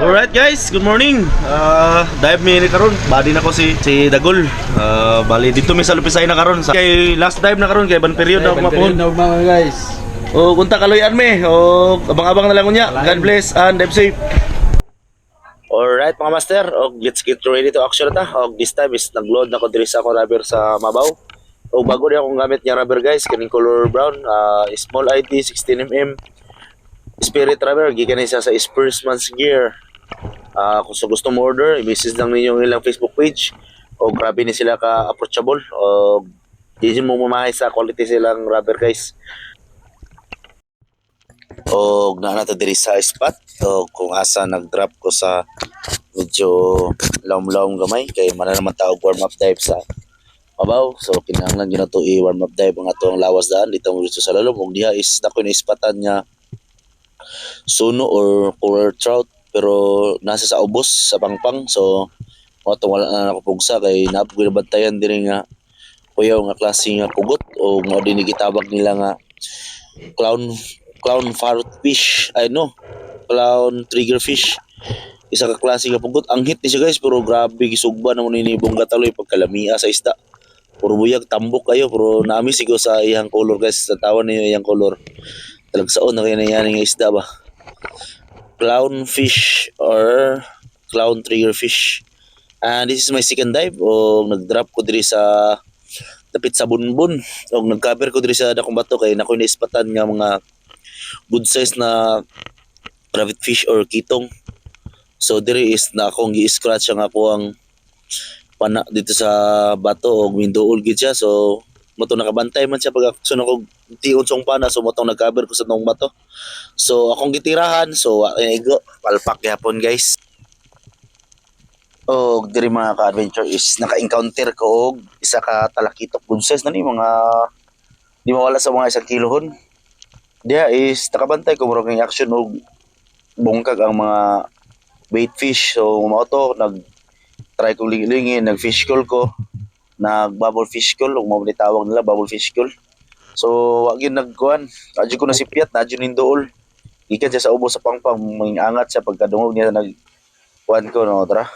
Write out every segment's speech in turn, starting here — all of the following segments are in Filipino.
Alright guys, good morning. Dive mi ni karon. Body na ko si Dagol. Bali dito mi sa Lupisay na karon. Kay last dive na karon kay ban period na mapon. Mga guys. O kunta kaloyan mi. O abang-abang na lang unya. God bless and dive safe. Alright mga master, let's get ready to action ta. This time is nagload na ko diri sa ako rubber sa Mabaw. Bago di akong gamit niya rubber guys, kaning color brown, small ID 16mm. Spirit rubber, gikan isa sa Spurs Man's Gear. Kung sa gusto mo order, i-message lang ninyo ang ilang Facebook page. Grabe ni sila ka-approachable. Di mo mamahay sa quality silang rubber guys. Na to diri sa spot. Kung asa nag-drop ko sa medyo laom-laom gamay. Kaya man naman tawag warm-up dive sa Mabaw. So kinahanglan yun na to i-warm up dive ang atong lawas daan. Dito mo dito sa lalom. Kung diha is na ko na-spatan niya suno or polar trout pero nasa sa ubos sa pangpang, so wala na nakapugsa kay naapog bantayan diri nga kuyaw nga klase nga pugot o mao din gitabag nila nga clown parrot fish, clown trigger fish, isa ka klase nga pugot. Ang hit ni siya guys, pero grabe gisugba na mo ni Bong Gataloy pagkalamia sa isda, puro buyag tambok kayo, pero naami sigo sa iyang color guys, sa tawan niyo iyang color. Talagsaon na kayo na yan ng isda ba? Clown fish or clown trigger fish. And this is my second dive. Nag-drop ko diri sa tapit sa bunbun. Nag-cover ko diri sa dakong bato kay nakoy naispatan nga mga good size na rabbit fish or kitong. So diri is na akong gi-scratch ang ako ang pana dito sa bato o windool gid siya. So moto nakabantay man siya pag sunod ko tiyon song pana, so motong nag-cover ko sa tong bato. So akong gitirahan, so igo palpak gyapon guys. Diri mga ka-adventure is naka-encounter ko og isa ka talakitok bunses na ni mga di mawala sa mga 1 kilohon. Dia is nakabantay ko murag ng action og bungkag ang mga bait fish. So mao to nag-try kong lingin, nag-fish call ko, nag-bubble fish call, o mo tawag nila bubble fish call. So wag yun nagkuhan, adyo ko nasipyat, adyo nindool. Ikan siya sa ubo sa pangpang, mangingangat siya pagkadungog niya nagkuhan ko, no, tara.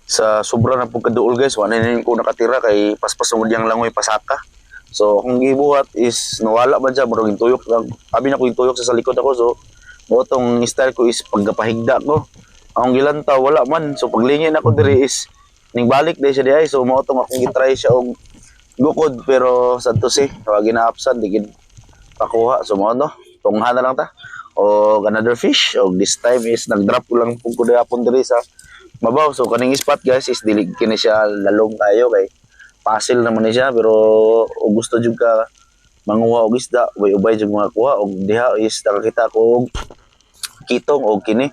Sa sobra ng pagkaduol guys, wala na ko nakatira kay paspas mo diyang langoy pasaka. So kung gibuhat is nawala man siya, murag tuyok lang. Abi na ko yung tuyok sa likod ako, so mo tong style ko is pagkapahigda ko. Akong gilantaw, wala man. So paglingin ako diri is ning balik dahil siya diay. So mo tong akong gitry siya og gukod, pero santo si wag gina-absan digid pakuha. So mo no, tungha na lang ta o another fish. This time is nag-drop ko lang pug kudapon diri sa Mabaw. So kaning spot guys is dilig kini siya lalong tayo kay pasil naman ni siya, pero gusto jud ka manguha og isda, ubay jud mga kuha og diha is nakakita ko og kitong og kini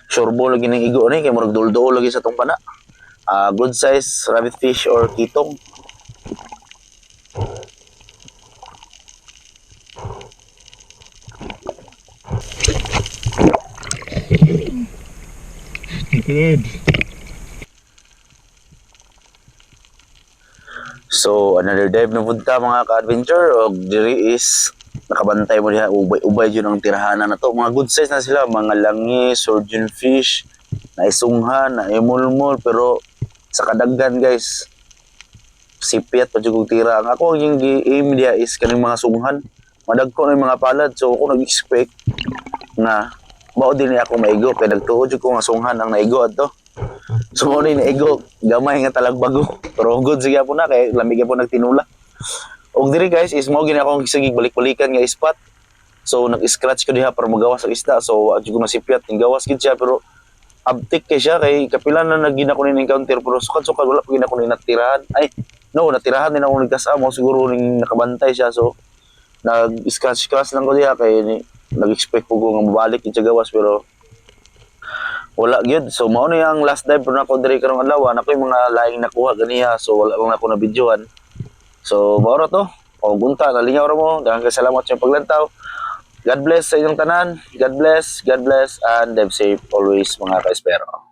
shorbo lagi ning igo ni kay murag duldo lagi sa tong pana. Good size rabbit fish or kitong. Good. So another dive na punta mga ka-adventure, og diri is nakabantay mo diha ubay jud ang tirahanan na to. Mga good size na sila, mga langi, surgeon fish, na isunghan, na imulmul, pero sa kadaghan guys sipyat pa jud kog tira. Ang ako yung gi-aim diha is kaning mga sunghan, madagko na yung mga palad. So ako nag-expect na mao din ako maigo kay nagtuod jud ko nga sunghan ang naigo adto. So mo ni naigo gamay nga talagbago, pero good siya po na kay lamig po nagtinula. Og diri guys is mao gini akong sige balik-balikan nga spot. So nag-scratch ko diha para magawas ang isda. So adyo ko masipyat ning gawas gid siya, pero abtik kay siya kay kapila na nagina ko ni encounter, pero sukad-sukad wala pa gina ko ni natirahan. Natirahan din ako nagkasama, siguro ning nakabantay siya. So nag-scratch lang ko diha kay nag-expect ko nga mabalik siya gawas, pero wala gyud. So mao na yung last dive na ko diri karong adlaw. Na ko yung mga laing nakuha ganiya, so wala lang ako na videohan. So mao ra to. Bunta nalingaw ra mo. Daghang salamat sa paglantaw. God bless sa inyong tanan. God bless and dive safe always mga ka-espero.